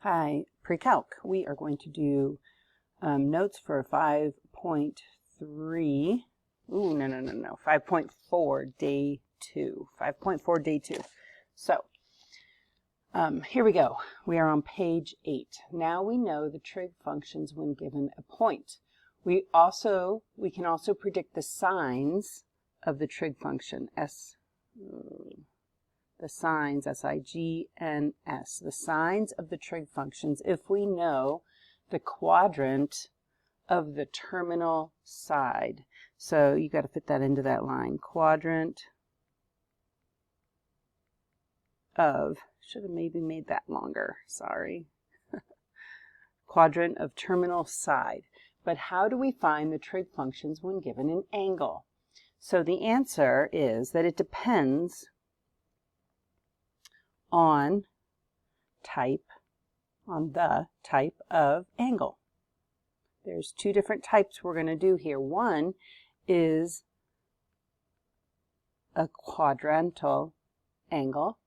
Hi, pre-calc. We are going to do notes for 5.3. Ooh, no. 5.4 day 2. 5.4 day 2. So here we go. We are on page 8. Now we know the trig functions when given a point. We can also predict the signs of the trig function. The signs, S-I-G-N-S, the signs of the trig functions if we know the quadrant of the terminal side. So you got to fit that into that line. Quadrant of, should have maybe made that longer, sorry. Quadrant of terminal side. But how do we find the trig functions when given an angle? So the answer is that it depends on the type of angle. There's two different types we're going to do here. One is a quadrantal angle,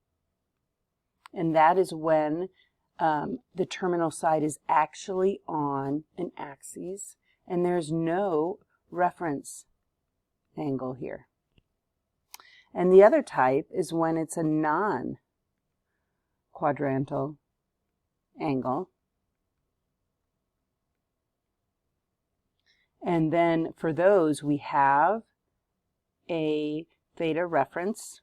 and that is when the terminal side is actually on an axis and there's no reference angle here. And the other type is when it's a non-quadrantal angle. And then for those, we have a theta reference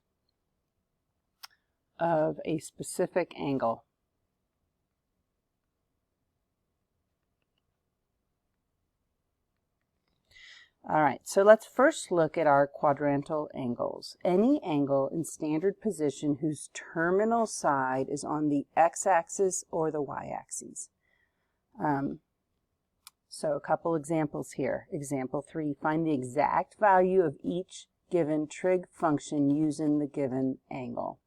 of a specific angle. All right, so let's first look at our quadrantal angles. Any angle in standard position whose terminal side is on the x-axis or the y-axis. So a couple examples here. Example 3, find the exact value of each given trig function using the given angle.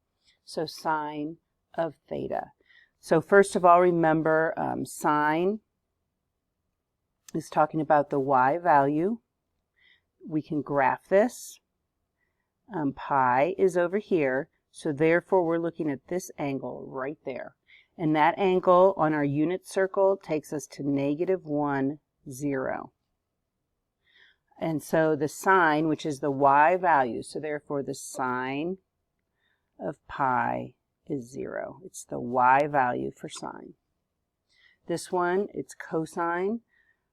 So sine of theta. So first of all, remember sine is talking about the y value. We can graph this. Pi is over here, so therefore we're looking at this angle right there. And that angle on our unit circle takes us to -1, 0. And so the sine, which is the y value, so therefore the sine of pi is 0. It's the y value for sine. This one, it's cosine,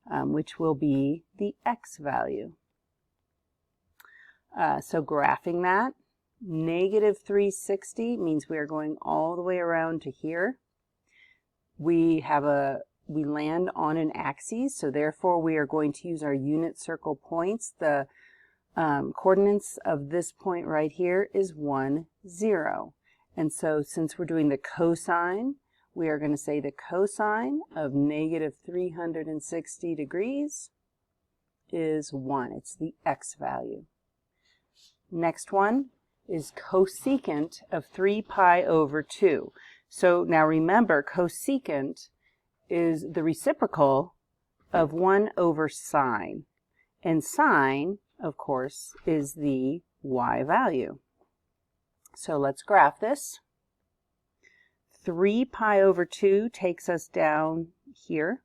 which will be the x value. So graphing that, -360 means we are going all the way around to here. We land on an axis, so therefore we are going to use our unit circle points. The coordinates of this point right here is 1, 0. And so since we're doing the cosine, we are going to say the cosine of -360 degrees is 1. It's the x value. Next one is cosecant of 3 pi over 2. So now remember, cosecant is the reciprocal of 1 over sine. And sine, of course, is the y value. So let's graph this. 3 pi over 2 takes us down here.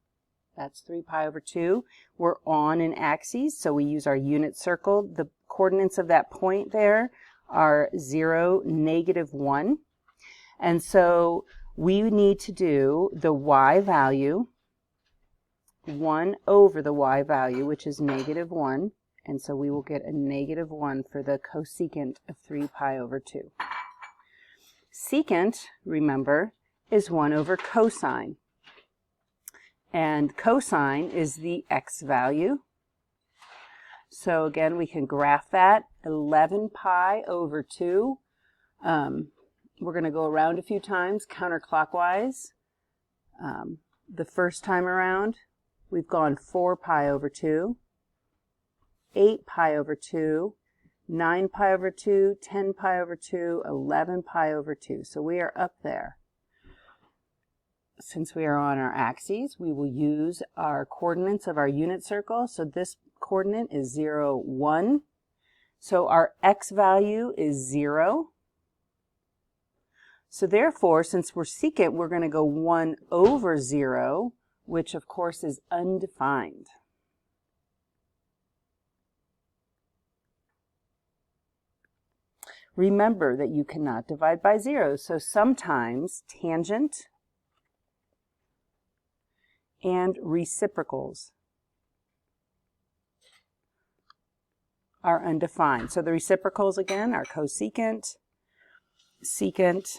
That's 3 pi over 2. We're on an axis, so we use our unit circle. The coordinates of that point there are 0, -1. And so we need to do the y value, 1 over the y value, which is -1. And so we will get a -1 for the cosecant of 3 pi over 2. Secant, remember, is 1 over cosine. And cosine is the x value. So again, we can graph that. 11 pi over 2. We're going to go around a few times counterclockwise. The first time around, we've gone 4 pi over 2, 8 pi over 2, 9 pi over 2, 10 pi over 2, 11 pi over 2. So we are up there. Since we are on our axes, we will use our coordinates of our unit circle. So this coordinate is 0, 1. So our x value is 0. So therefore, since we're secant, we're going to go 1 over 0, which of course is undefined. Remember that you cannot divide by 0, so sometimes tangent and reciprocals are undefined. So the reciprocals again are cosecant, secant,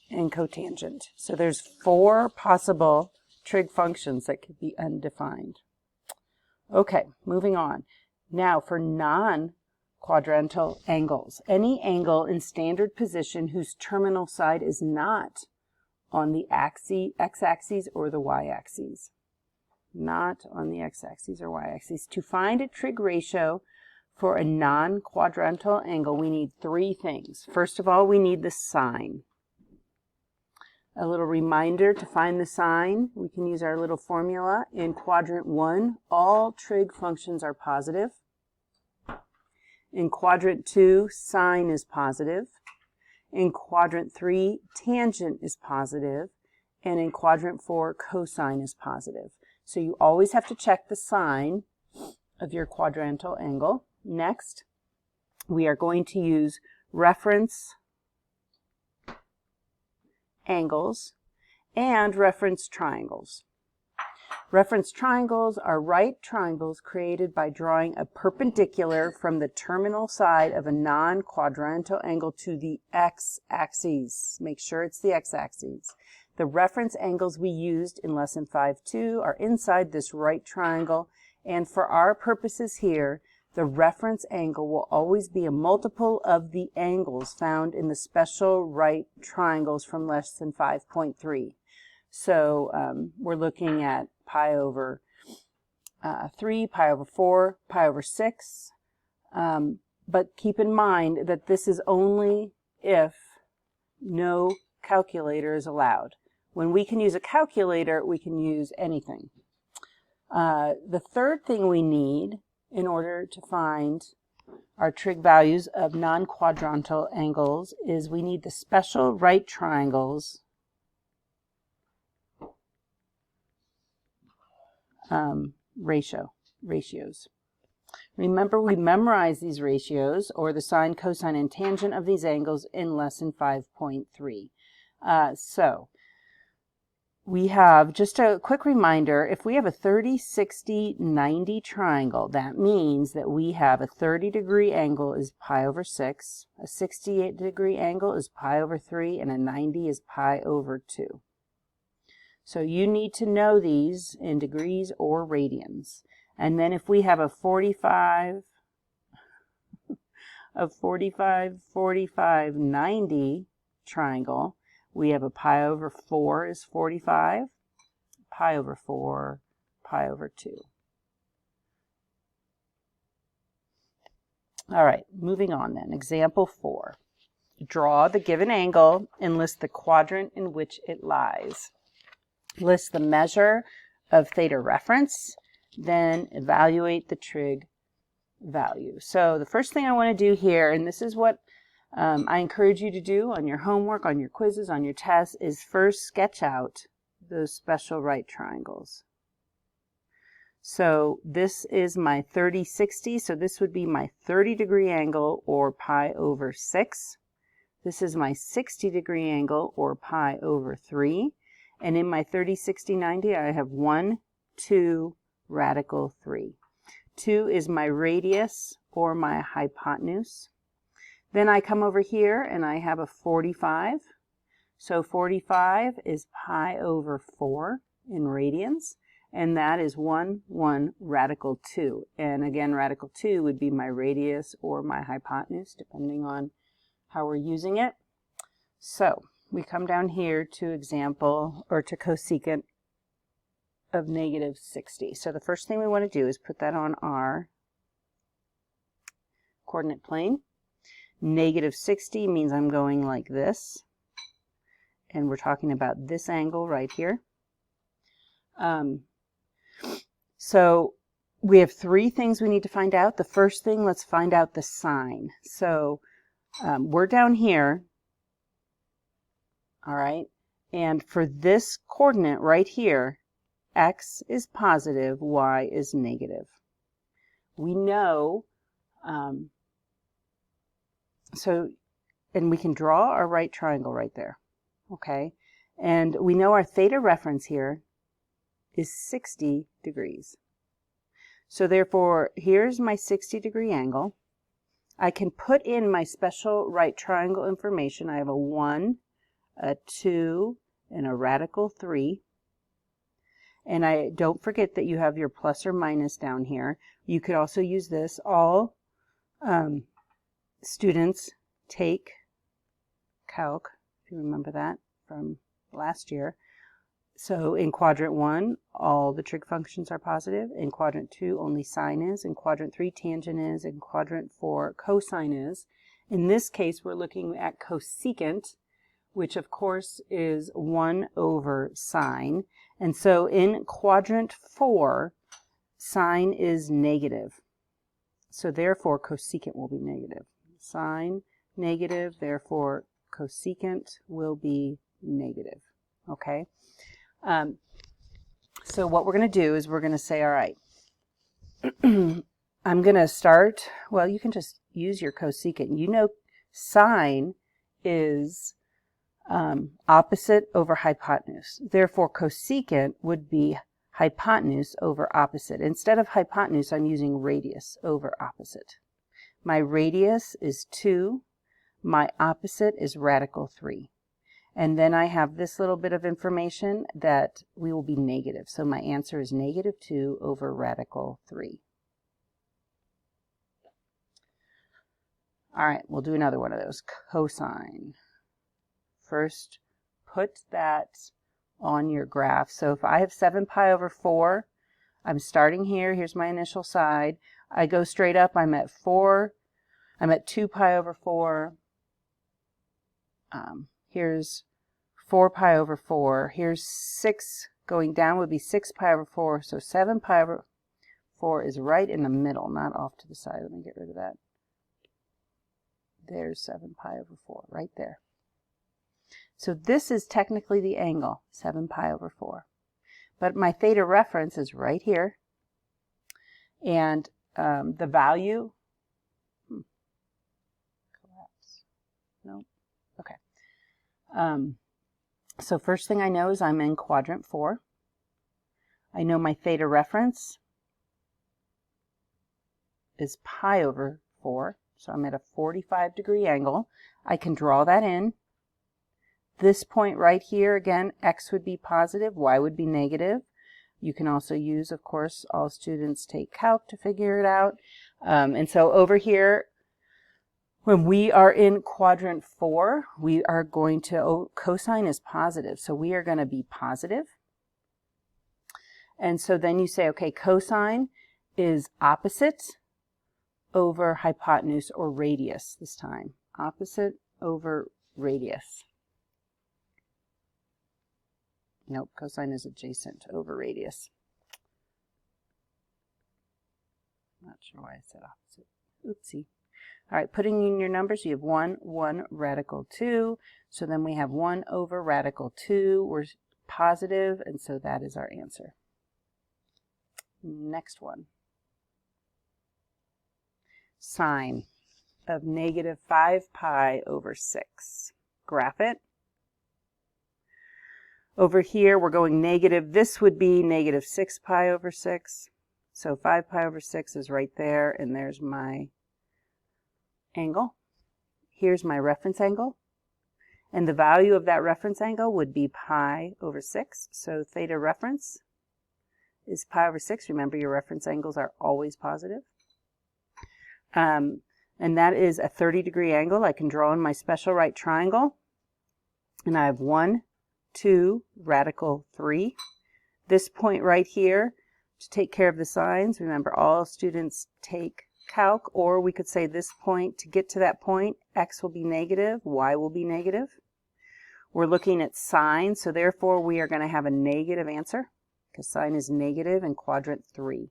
and cotangent. So there's 4 possible trig functions that could be undefined. Okay, moving on. Now for non-quadrantal angles. Any angle in standard position whose terminal side is not on the x-axis or the y-axis. Not on the x-axis or y-axis. To find a trig ratio for a non-quadrantal angle, we need 3 things. First of all, we need the sine. A little reminder to find the sine, we can use our little formula. In quadrant 1, all trig functions are positive. In quadrant 2, sine is positive. In quadrant 3, tangent is positive. And in quadrant 4, cosine is positive. So you always have to check the sine of your quadrantal angle. Next, we are going to use reference angles and reference triangles. Reference triangles are right triangles created by drawing a perpendicular from the terminal side of a non-quadrantal angle to the x-axis. Make sure it's the x-axis. The reference angles we used in lesson 5.2 are inside this right triangle, and for our purposes here, the reference angle will always be a multiple of the angles found in the special right triangles from lesson 5.3. So we're looking at pi over 3, pi over 4, pi over 6. But keep in mind that this is only if no calculator is allowed. When we can use a calculator, we can use anything. The third thing we need in order to find our trig values of non-quadrantal angles is we need the special right triangles ratios. Remember, we memorized these ratios, or the sine, cosine, and tangent of these angles in lesson 5.3. So we have, just a quick reminder, if we have a 30, 60, 90 triangle, that means that we have a 30-degree angle is pi over 6, a 68-degree angle is pi over 3, and a 90 is pi over 2. So you need to know these in degrees or radians. And then if we have a 45, 45, 90 triangle, we have a pi over 4 is 45, pi over 4, pi over 2. All right, moving on then. Example 4. Draw the given angle and list the quadrant in which it lies. List the measure of theta reference, then evaluate the trig value. So the first thing I want to do here, and this is what I encourage you to do on your homework, on your quizzes, on your tests, is first sketch out those special right triangles. So this is my 30, 60, so this would be my 30-degree angle, or pi over 6. This is my 60-degree angle, or pi over 3. And in my 30, 60, 90, I have 1, 2, radical 3. 2 is my radius, or my hypotenuse. Then I come over here and I have a 45. So 45 is pi over 4 in radians, and that is 1, 1, radical 2. And again, radical 2 would be my radius or my hypotenuse, depending on how we're using it. So we come down here to example, or to cosecant of negative 60. So the first thing we want to do is put that on our coordinate plane. Negative 60 means I'm going like this, and we're talking about this angle right here. So we have 3 things we need to find out. The first thing, let's find out the sine. So we're down here All right. And for this coordinate right here, x is positive, y is negative. We know, and we can draw our right triangle right there. Okay. And we know our theta reference here is 60 degrees. So therefore, here's my 60-degree angle. I can put in my special right triangle information. I have a 1, a 2, and a radical 3. And I don't forget that you have your plus or minus down here. You could also use this. All students take calc, if you remember that from last year. So in quadrant 1, all the trig functions are positive. In quadrant 2, only sine is. In quadrant 3, tangent is. In quadrant 4, cosine is. In this case, we're looking at cosecant, which of course is 1 over sine. And so in quadrant 4, sine is negative. So therefore, cosecant will be negative. Sine, negative, therefore cosecant will be negative. Okay? So what we're going to do is we're going to say, all right, I'm going to start, well, you can just use your cosecant. You know sine is opposite over hypotenuse. Therefore, cosecant would be hypotenuse over opposite. Instead of hypotenuse, I'm using radius over opposite. My radius is 2. My opposite is radical 3. And then I have this little bit of information that we will be negative. So my answer is negative 2 over radical 3. All right, we'll do another one of those. Cosine. First, put that on your graph. So if I have 7 pi over 4, I'm starting here. Here's my initial side. I go straight up. I'm at 4. I'm at 2 pi over 4. Here's 4 pi over 4. Here's 6. Going down would be 6 pi over 4. So 7 pi over 4 is right in the middle, not off to the side. Let me get rid of that. There's 7 pi over 4 right there. So this is technically the angle, 7 pi over 4. But my theta reference is right here. And the value, collapse. Nope. Okay. So first thing I know is I'm in quadrant 4. I know my theta reference is pi over 4. So I'm at a 45-degree angle. I can draw that in. This point right here, again, x would be positive, y would be negative. You can also use, of course, all students take calc to figure it out. And so over here, when we are in quadrant 4, we are going to, cosine is positive, so we are going to be positive. And so then you say, okay, cosine is opposite over hypotenuse or radius this time. Opposite over radius. Nope, cosine is adjacent over radius. Not sure why I said opposite. Oopsie. All right, putting in your numbers, you have 1, 1, radical 2. So then we have 1 over radical 2. We're positive, and so that is our answer. Next one. Sine of negative 5 pi over 6. Graph it. Over here, we're going negative. This would be negative 6 pi over 6. So 5 pi over 6 is right there, and there's my angle. Here's my reference angle. And the value of that reference angle would be pi over 6. So theta reference is pi over 6. Remember, your reference angles are always positive. And that is a 30-degree angle. I can draw in my special right triangle. And I have 1, 2, radical 3. This point right here, to take care of the signs, remember all students take calc, or we could say this point, to get to that point, x will be negative, y will be negative. We're looking at sine, so therefore we are going to have a negative answer, because sine is negative in quadrant 3.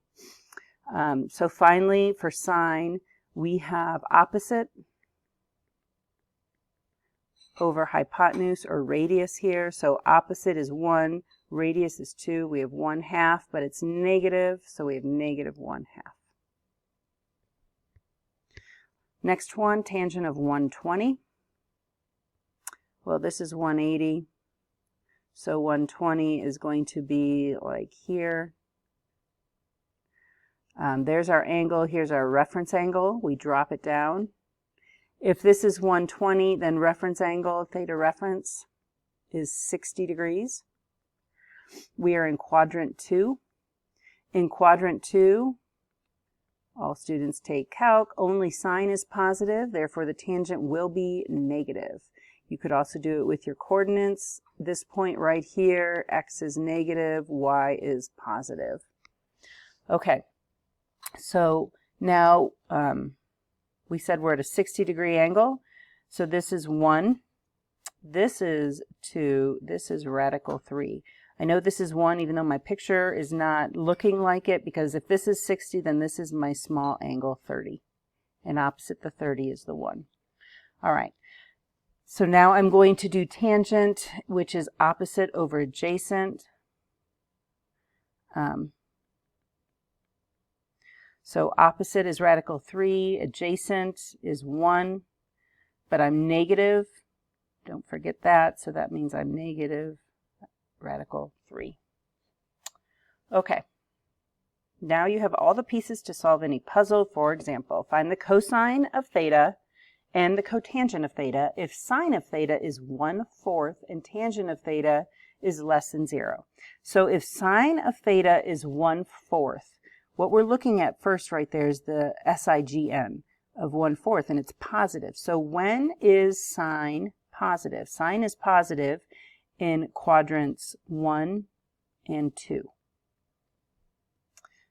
So finally, for sine, we have opposite over hypotenuse or radius here. So opposite is 1, radius is 2. We have 1/2, but it's negative, so we have negative 1/2. Next one, tangent of 120. Well, this is 180, so 120 is going to be like here. There's our angle, here's our reference angle. We drop it down. If this is 120, then reference angle, theta reference, is 60 degrees. We are in quadrant 2. In quadrant 2, all students take calc, only sine is positive, therefore the tangent will be negative. You could also do it with your coordinates. This point right here, x is negative, y is positive. Okay, so now we said we're at a 60-degree angle. So this is 1, this is 2, this is radical 3. I know this is 1 even though my picture is not looking like it, because if this is 60, then this is my small angle 30. And opposite the 30 is the 1. All right. So now I'm going to do tangent, which is opposite over adjacent. So opposite is radical 3, adjacent is 1, but I'm negative. Don't forget that, so that means I'm negative radical 3. Okay, now you have all the pieces to solve any puzzle. For example, find the cosine of theta and the cotangent of theta if sine of theta is 1/4 and tangent of theta is less than 0. So if sine of theta is 1/4, what we're looking at first right there is the SIGN of 1/4, and it's positive. So when is sine positive? Sine is positive in quadrants 1 and 2.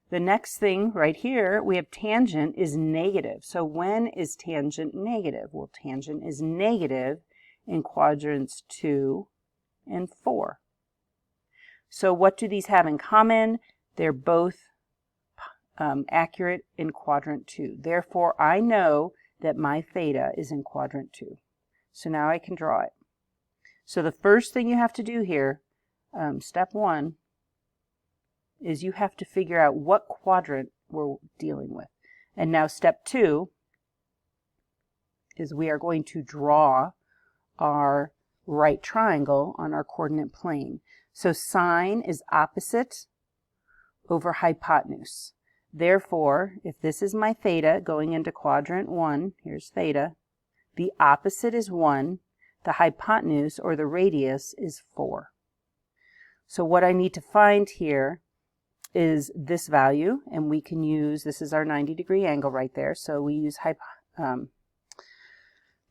The next thing right here, we have tangent is negative. So when is tangent negative? Well, tangent is negative in quadrants 2 and 4. So what do these have in common? They're both accurate in quadrant 2. Therefore, I know that my theta is in quadrant 2. So now I can draw it. So the first thing you have to do here, step 1, is you have to figure out what quadrant we're dealing with. And now step 2 is we are going to draw our right triangle on our coordinate plane. So sine is opposite over hypotenuse. Therefore, if this is my theta going into quadrant 1, here's theta, the opposite is 1, the hypotenuse or the radius is 4. So what I need to find here is this value, and we can use, this is our 90-degree angle right there, so we use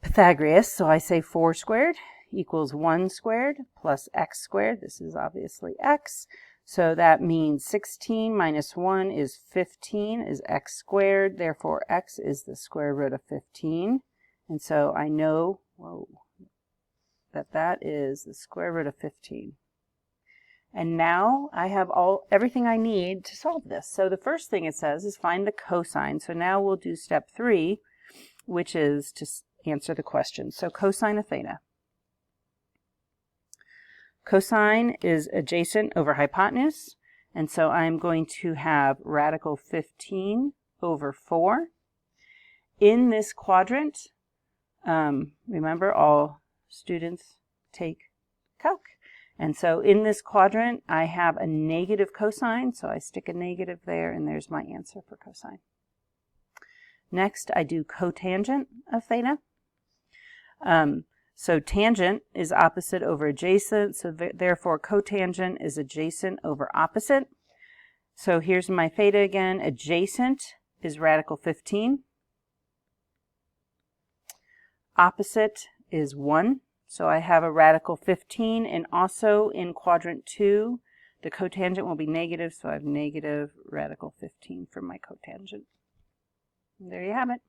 Pythagoras. So I say 4 squared equals 1 squared plus x squared. This is obviously x. So that means 16 minus 1 is 15 is x squared. Therefore, x is the square root of 15. And so I know that is the square root of 15. And now I have everything I need to solve this. So the first thing it says is find the cosine. So now we'll do step 3, which is to answer the question. So cosine of theta. Cosine is adjacent over hypotenuse, and so I'm going to have radical 15 over 4. In this quadrant, remember all students take calc. And so in this quadrant, I have a negative cosine, so I stick a negative there, and there's my answer for cosine. Next, I do cotangent of theta. So tangent is opposite over adjacent, so therefore cotangent is adjacent over opposite. So here's my theta again. Adjacent is radical 15. Opposite is 1. So I have a radical 15, and also in quadrant 2, the cotangent will be negative, so I have negative radical 15 for my cotangent. And there you have it.